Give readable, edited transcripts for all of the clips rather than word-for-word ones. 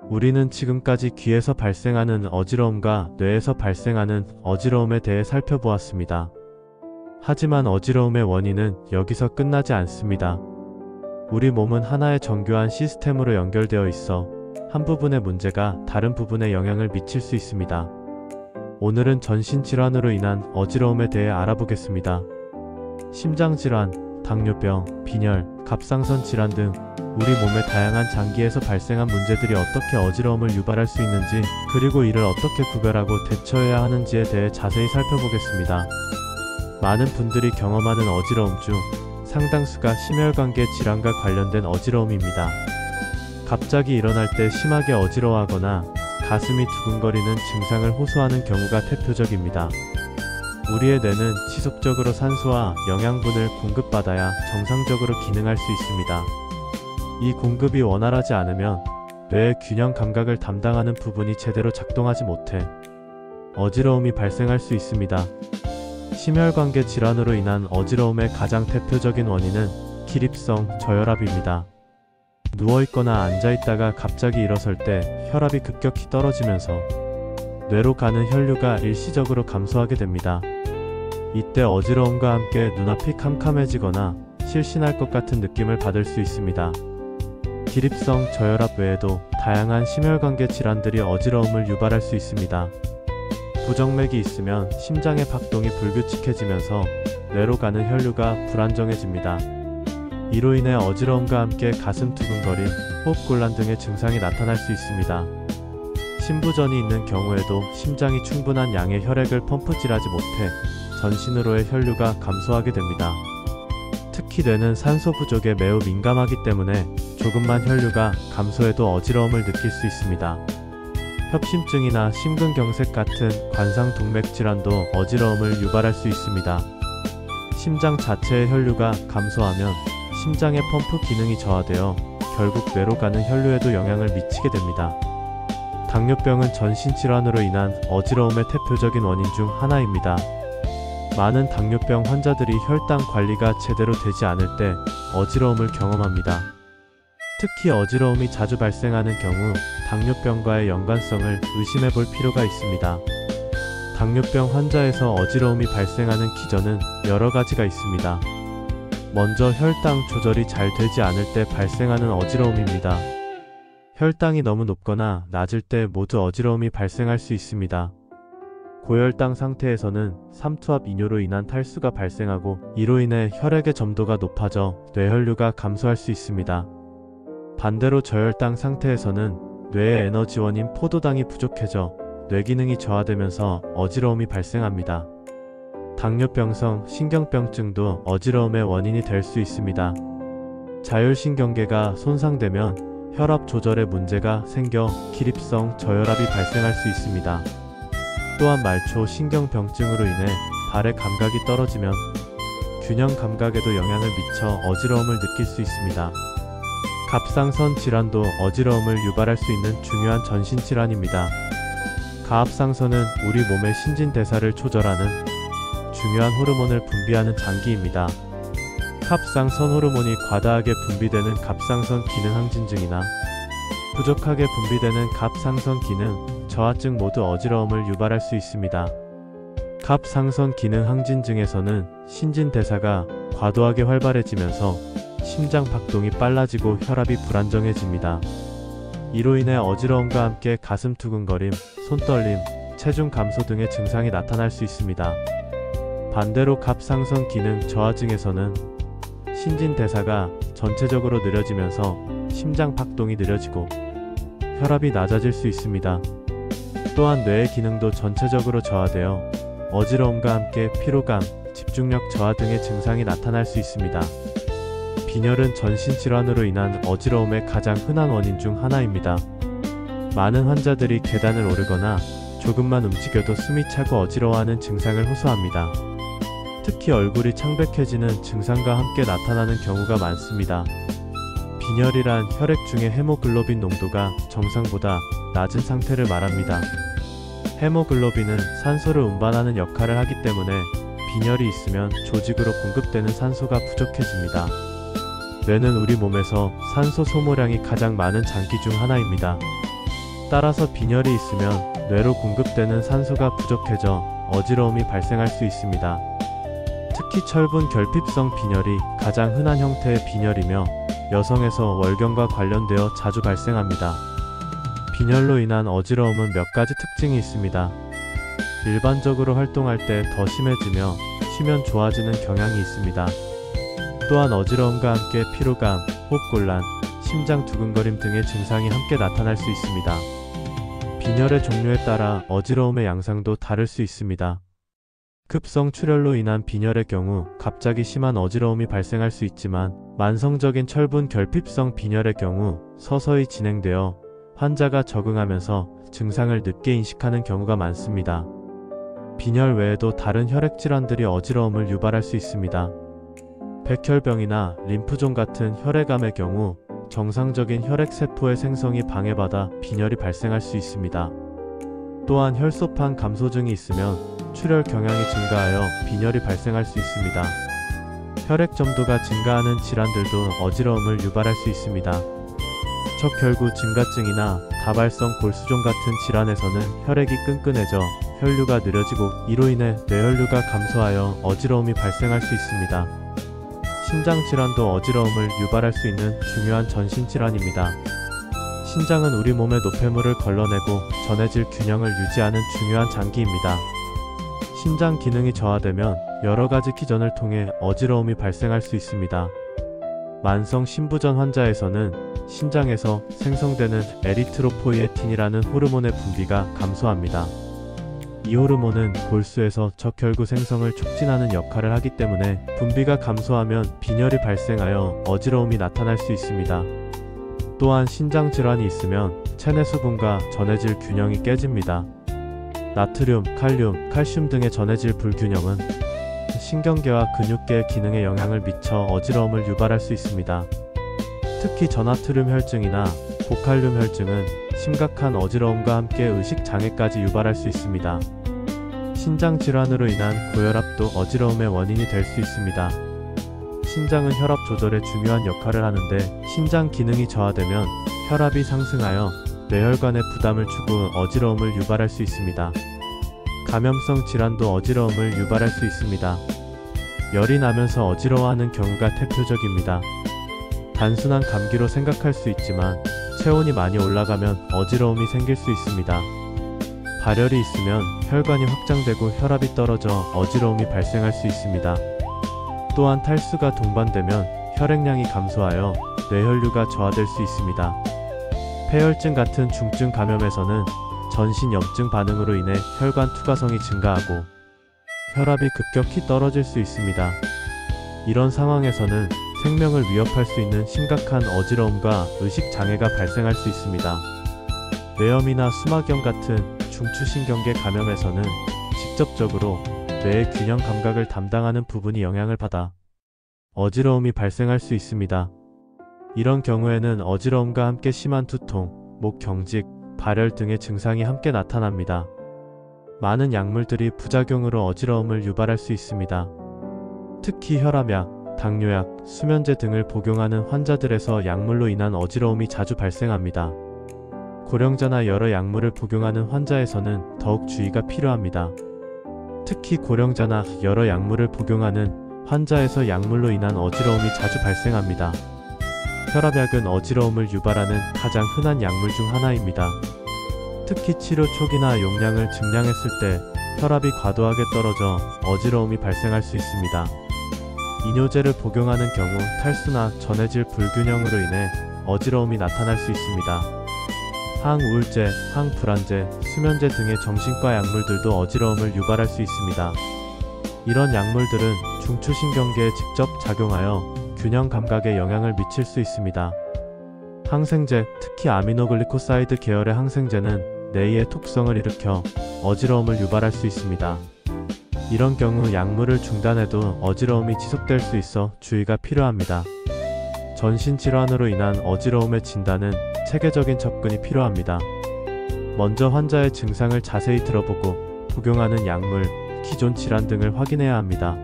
우리는 지금까지 귀에서 발생하는 어지러움과 뇌에서 발생하는 어지러움에 대해 살펴보았습니다. 하지만 어지러움의 원인은 여기서 끝나지 않습니다. 우리 몸은 하나의 정교한 시스템으로 연결되어 있어 한 부분의 문제가 다른 부분에 영향을 미칠 수 있습니다. 오늘은 전신질환으로 인한 어지러움에 대해 알아보겠습니다. 심장질환, 당뇨병, 빈혈, 갑상선 질환 등 우리 몸의 다양한 장기에서 발생한 문제들이 어떻게 어지러움을 유발할 수 있는지, 그리고 이를 어떻게 구별하고 대처해야 하는지에 대해 자세히 살펴보겠습니다. 많은 분들이 경험하는 어지러움 중 상당수가 심혈관계 질환과 관련된 어지러움입니다. 갑자기 일어날 때 심하게 어지러워하거나 가슴이 두근거리는 증상을 호소하는 경우가 대표적입니다. 우리의 뇌는 지속적으로 산소와 영양분을 공급받아야 정상적으로 기능할 수 있습니다. 이 공급이 원활하지 않으면 뇌의 균형 감각을 담당하는 부분이 제대로 작동하지 못해 어지러움이 발생할 수 있습니다. 심혈관계 질환으로 인한 어지러움의 가장 대표적인 원인은 기립성 저혈압입니다. 누워있거나 앉아있다가 갑자기 일어설 때 혈압이 급격히 떨어지면서 뇌로 가는 혈류가 일시적으로 감소하게 됩니다. 이때 어지러움과 함께 눈앞이 캄캄해지거나 실신할 것 같은 느낌을 받을 수 있습니다. 기립성 저혈압 외에도 다양한 심혈관계 질환들이 어지러움을 유발할 수 있습니다. 부정맥이 있으면 심장의 박동이 불규칙해지면서 뇌로 가는 혈류가 불안정해집니다. 이로 인해 어지러움과 함께 가슴 두근거림, 호흡곤란 등의 증상이 나타날 수 있습니다. 심부전이 있는 경우에도 심장이 충분한 양의 혈액을 펌프질하지 못해 전신으로의 혈류가 감소하게 됩니다. 특히 뇌는 산소 부족에 매우 민감하기 때문에 조금만 혈류가 감소해도 어지러움을 느낄 수 있습니다. 협심증이나 심근경색 같은 관상동맥 질환도 어지러움을 유발할 수 있습니다. 심장 자체의 혈류가 감소하면 심장의 펌프 기능이 저하되어 결국 뇌로 가는 혈류에도 영향을 미치게 됩니다. 당뇨병은 전신질환으로 인한 어지러움의 대표적인 원인 중 하나입니다. 많은 당뇨병 환자들이 혈당 관리가 제대로 되지 않을 때 어지러움을 경험합니다. 특히 어지러움이 자주 발생하는 경우 당뇨병과의 연관성을 의심해 볼 필요가 있습니다. 당뇨병 환자에서 어지러움이 발생하는 기전은 여러 가지가 있습니다. 먼저 혈당 조절이 잘 되지 않을 때 발생하는 어지러움입니다. 혈당이 너무 높거나 낮을 때 모두 어지러움이 발생할 수 있습니다. 고혈당 상태에서는 삼투압 이뇨로 인한 탈수가 발생하고 이로 인해 혈액의 점도가 높아져 뇌혈류가 감소할 수 있습니다. 반대로 저혈당 상태에서는 뇌의 에너지원인 포도당이 부족해져 뇌기능이 저하되면서 어지러움이 발생합니다. 당뇨병성 신경병증도 어지러움의 원인이 될 수 있습니다. 자율신경계가 손상되면 혈압 조절에 문제가 생겨 기립성 저혈압이 발생할 수 있습니다. 또한 말초 신경병증으로 인해 발의 감각이 떨어지면 균형 감각에도 영향을 미쳐 어지러움을 느낄 수 있습니다. 갑상선 질환도 어지러움을 유발할 수 있는 중요한 전신질환입니다. 가압상선은 우리 몸의 신진대사를 조절하는 중요한 호르몬을 분비하는 장기입니다. 갑상선 호르몬이 과다하게 분비되는 갑상선 기능 항진증이나 부족하게 분비되는 갑상선 기능 저하증 모두 어지러움을 유발할 수 있습니다. 갑상선 기능 항진증에서는 신진대사가 과도하게 활발해지면서 심장 박동이 빨라지고 혈압이 불안정해집니다. 이로 인해 어지러움과 함께 가슴 두근거림, 손떨림, 체중 감소 등의 증상이 나타날 수 있습니다. 반대로 갑상선 기능 저하증에서는 신진대사가 전체적으로 느려지면서 심장 박동이 느려지고 혈압이 낮아질 수 있습니다. 또한 뇌의 기능도 전체적으로 저하되어 어지러움과 함께 피로감, 집중력 저하 등의 증상이 나타날 수 있습니다. 빈혈은 전신질환으로 인한 어지러움의 가장 흔한 원인 중 하나입니다. 많은 환자들이 계단을 오르거나 조금만 움직여도 숨이 차고 어지러워하는 증상을 호소합니다. 특히 얼굴이 창백해지는 증상과 함께 나타나는 경우가 많습니다. 빈혈이란 혈액 중의 헤모글로빈 농도가 정상보다 낮은 상태를 말합니다. 헤모글로빈은 산소를 운반하는 역할을 하기 때문에 빈혈이 있으면 조직으로 공급되는 산소가 부족해집니다. 뇌는 우리 몸에서 산소 소모량이 가장 많은 장기 중 하나입니다. 따라서 빈혈이 있으면 뇌로 공급되는 산소가 부족해져 어지러움이 발생할 수 있습니다. 특히 철분 결핍성 빈혈이 가장 흔한 형태의 빈혈이며 여성에서 월경과 관련되어 자주 발생합니다. 빈혈로 인한 어지러움은 몇 가지 특징이 있습니다. 일반적으로 활동할 때 더 심해지며 쉬면 좋아지는 경향이 있습니다. 또한 어지러움과 함께 피로감, 호흡곤란, 심장 두근거림 등의 증상이 함께 나타날 수 있습니다. 빈혈의 종류에 따라 어지러움의 양상도 다를 수 있습니다. 급성 출혈로 인한 빈혈의 경우 갑자기 심한 어지러움이 발생할 수 있지만 만성적인 철분 결핍성 빈혈의 경우 서서히 진행되어 환자가 적응하면서 증상을 늦게 인식하는 경우가 많습니다. 빈혈 외에도 다른 혈액 질환들이 어지러움을 유발할 수 있습니다. 백혈병이나 림프종 같은 혈액암의 경우 정상적인 혈액세포의 생성이 방해받아 빈혈이 발생할 수 있습니다. 또한 혈소판 감소증이 있으면 출혈 경향이 증가하여 빈혈이 발생할 수 있습니다. 혈액 점도가 증가하는 질환들도 어지러움을 유발할 수 있습니다. 척혈구 증가증이나 다발성 골수종 같은 질환에서는 혈액이 끈끈해져 혈류가 느려지고 이로 인해 뇌혈류가 감소하여 어지러움이 발생할 수 있습니다. 신장 질환도 어지러움을 유발할 수 있는 중요한 전신 질환입니다. 신장은 우리 몸의 노폐물을 걸러내고 전해질 균형을 유지하는 중요한 장기입니다. 신장 기능이 저하되면 여러 가지 기전을 통해 어지러움이 발생할 수 있습니다. 만성 신부전 환자에서는 신장에서 생성되는 에리트로포이에틴이라는 호르몬의 분비가 감소합니다. 이 호르몬은 골수에서 적혈구 생성을 촉진하는 역할을 하기 때문에 분비가 감소하면 빈혈이 발생하여 어지러움이 나타날 수 있습니다. 또한 신장 질환이 있으면 체내 수분과 전해질 균형이 깨집니다. 나트륨, 칼륨, 칼슘 등의 전해질 불균형은 신경계와 근육계의 기능에 영향을 미쳐 어지러움을 유발할 수 있습니다. 특히 저나트륨 혈증이나 고칼륨 혈증은 심각한 어지러움과 함께 의식장애까지 유발할 수 있습니다. 신장 질환으로 인한 고혈압도 어지러움의 원인이 될 수 있습니다. 신장은 혈압 조절에 중요한 역할을 하는데 신장 기능이 저하되면 혈압이 상승하여 뇌혈관에 부담을 주고 어지러움을 유발할 수 있습니다. 감염성 질환도 어지러움을 유발할 수 있습니다. 열이 나면서 어지러워하는 경우가 대표적입니다. 단순한 감기로 생각할 수 있지만 체온이 많이 올라가면 어지러움이 생길 수 있습니다. 발열이 있으면 혈관이 확장되고 혈압이 떨어져 어지러움이 발생할 수 있습니다. 또한 탈수가 동반되면 혈액량이 감소하여 뇌혈류가 저하될 수 있습니다. 폐혈증 같은 중증 감염에서는 전신 염증 반응으로 인해 혈관 투과성이 증가하고 혈압이 급격히 떨어질 수 있습니다. 이런 상황에서는 생명을 위협할 수 있는 심각한 어지러움과 의식장애가 발생할 수 있습니다. 뇌염이나 수막염 같은 중추신경계 감염에서는 직접적으로 뇌의 균형 감각을 담당하는 부분이 영향을 받아 어지러움이 발생할 수 있습니다. 이런 경우에는 어지러움과 함께 심한 두통, 목 경직, 발열 등의 증상이 함께 나타납니다. 많은 약물들이 부작용으로 어지러움을 유발할 수 있습니다. 특히 혈압약, 당뇨약, 수면제 등을 복용하는 환자들에서 약물로 인한 어지러움이 자주 발생합니다. 고령자나 여러 약물을 복용하는 환자에서는 더욱 주의가 필요합니다. 특히 고령자나 여러 약물을 복용하는 환자에서 약물로 인한 어지러움이 자주 발생합니다. 혈압약은 어지러움을 유발하는 가장 흔한 약물 중 하나입니다. 특히 치료 초기나 용량을 증량했을 때 혈압이 과도하게 떨어져 어지러움이 발생할 수 있습니다. 이뇨제를 복용하는 경우 탈수나 전해질 불균형으로 인해 어지러움이 나타날 수 있습니다. 항우울제, 항불안제, 수면제 등의 정신과 약물들도 어지러움을 유발할 수 있습니다. 이런 약물들은 중추신경계에 직접 작용하여 균형 감각에 영향을 미칠 수 있습니다. 항생제, 특히 아미노글리코사이드 계열의 항생제는 뇌의 톡성을 일으켜 어지러움을 유발할 수 있습니다. 이런 경우 약물을 중단해도 어지러움이 지속될 수 있어 주의가 필요합니다. 전신질환으로 인한 어지러움의 진단은 체계적인 접근이 필요합니다. 먼저 환자의 증상을 자세히 들어보고 복용하는 약물, 기존 질환 등을 확인해야 합니다.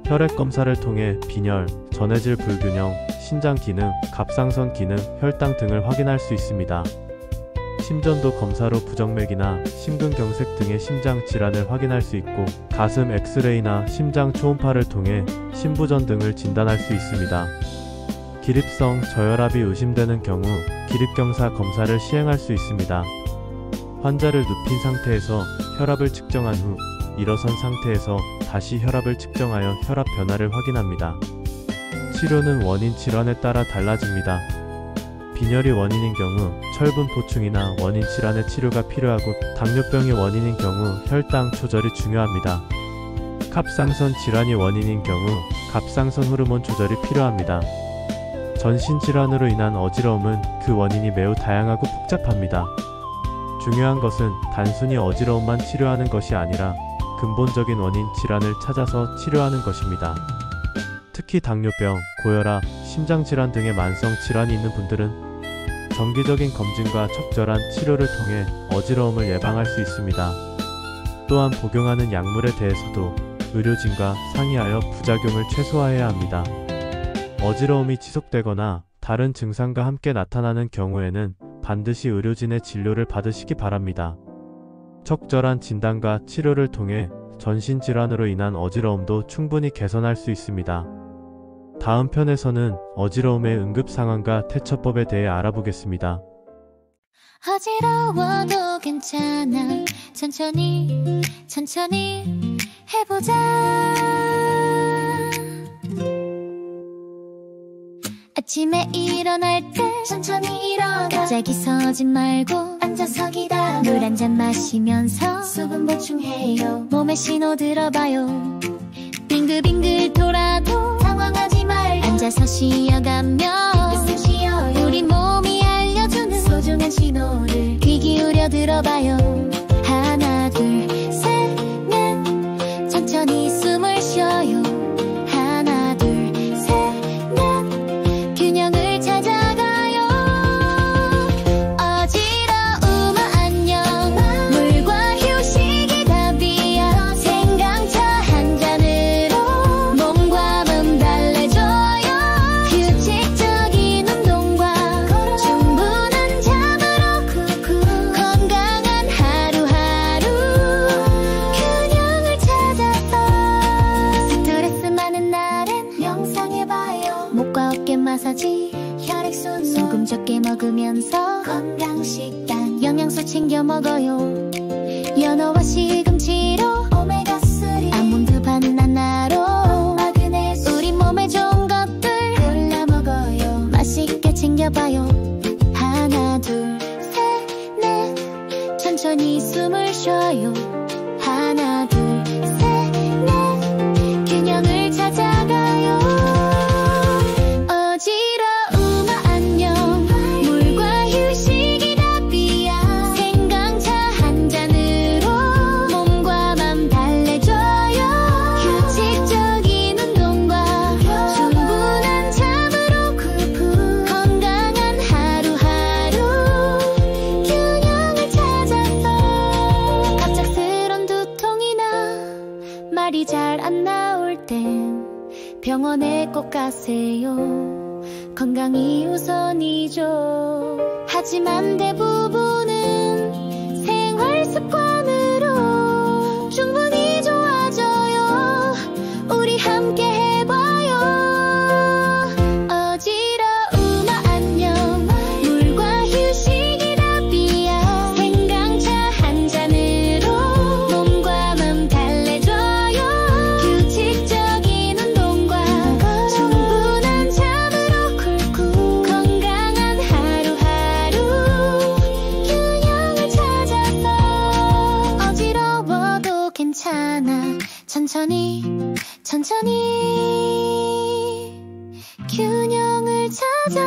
혈액 검사를 통해 빈혈, 전해질 불균형, 신장 기능, 갑상선 기능, 혈당 등을 확인할 수 있습니다. 심전도 검사로 부정맥이나 심근경색 등의 심장 질환을 확인할 수 있고 가슴 엑스레이나 심장 초음파를 통해 심부전 등을 진단할 수 있습니다. 기립성 저혈압이 의심되는 경우 기립경사 검사를 시행할 수 있습니다. 환자를 눕힌 상태에서 혈압을 측정한 후 일어선 상태에서 다시 혈압을 측정하여 혈압 변화를 확인합니다. 치료는 원인 질환에 따라 달라집니다. 빈혈이 원인인 경우 철분 보충이나 원인 질환의 치료가 필요하고 당뇨병이 원인인 경우 혈당 조절이 중요합니다. 갑상선 질환이 원인인 경우 갑상선 호르몬 조절이 필요합니다. 전신 질환으로 인한 어지러움은 그 원인이 매우 다양하고 복잡합니다. 중요한 것은 단순히 어지러움만 치료하는 것이 아니라 근본적인 원인 질환을 찾아서 치료하는 것입니다. 특히 당뇨병, 고혈압, 심장질환 등의 만성 질환이 있는 분들은 정기적인 검진과 적절한 치료를 통해 어지러움을 예방할 수 있습니다. 또한 복용하는 약물에 대해서도 의료진과 상의하여 부작용을 최소화해야 합니다. 어지러움이 지속되거나 다른 증상과 함께 나타나는 경우에는 반드시 의료진의 진료를 받으시기 바랍니다. 적절한 진단과 치료를 통해 전신질환으로 인한 어지러움도 충분히 개선할 수 있습니다. 다음 편에서는 어지러움의 응급 상황과 대처법에 대해 알아보겠습니다. 어지러워도 괜찮아. 천천히 해보자. 아침에 일어날 때 천천히 일어나. 갑자기 서지 말고 앉아서 기다려. 물 한 잔 마시면서 수분 보충해요. 몸에 신호 들어봐요. 빙글빙글 돌아도 당황하지 말고 앉아서 쉬어가며 한숨 쉬어요. 우리 몸이 알려주는 소중한 신호를 귀 기울여 들어봐요. 하나 둘 셋 넷 천천히 숨을 쉬어요. 하나 둘 셋 넷 균형을 찾아가요. 어지러움 안녕. 물과 휴식이 답이야. 생강차 한 잔으로 몸과 마음 달래줘요. 규칙적인 운동과 충분한 잠으로 건강한 하루하루 균형을 찾아서. 스트레스 많은 날엔 명상해봐요. 목과 어깨 마사지, 혈액순환, 소금 적게 먹으면서 건강식단 영양소 챙겨 먹어요. 연어와 시금치로 오메가3, 아몬드 바나나로 마그네슘, 우리 몸에 좋은 것들 골라 먹어요. 맛있게 챙겨봐요. 하나 둘 셋 넷 천천히 숨을 쉬어요. 하나 둘 셋 넷 균형을 찾아가요. 어지러움 안녕. 물과 휴식이 답이야. 생강차 한 잔으로 몸과 맘 달래줘요. 규칙적인 운동과 충분한 잠으로 건강한 하루하루 균형을 찾아서. 갑작스런 두통이나 말이 잘 안 나올 땐 병원에 꼭 가세요. 건강이 우선이죠. 하지만 대부분은 생활 습관으로 충분히 좋아져요. 우리 함께 해봐요. 어지러움 안녕. 물과 휴식이 답이야. 생강차 한 잔으로 몸과 마음 달래줘요. 규칙적인 운동과 충분한 잠으로 건강한 하루하루 균형을 찾아서. 어지러워도 괜찮아. 천천히 균형을 찾아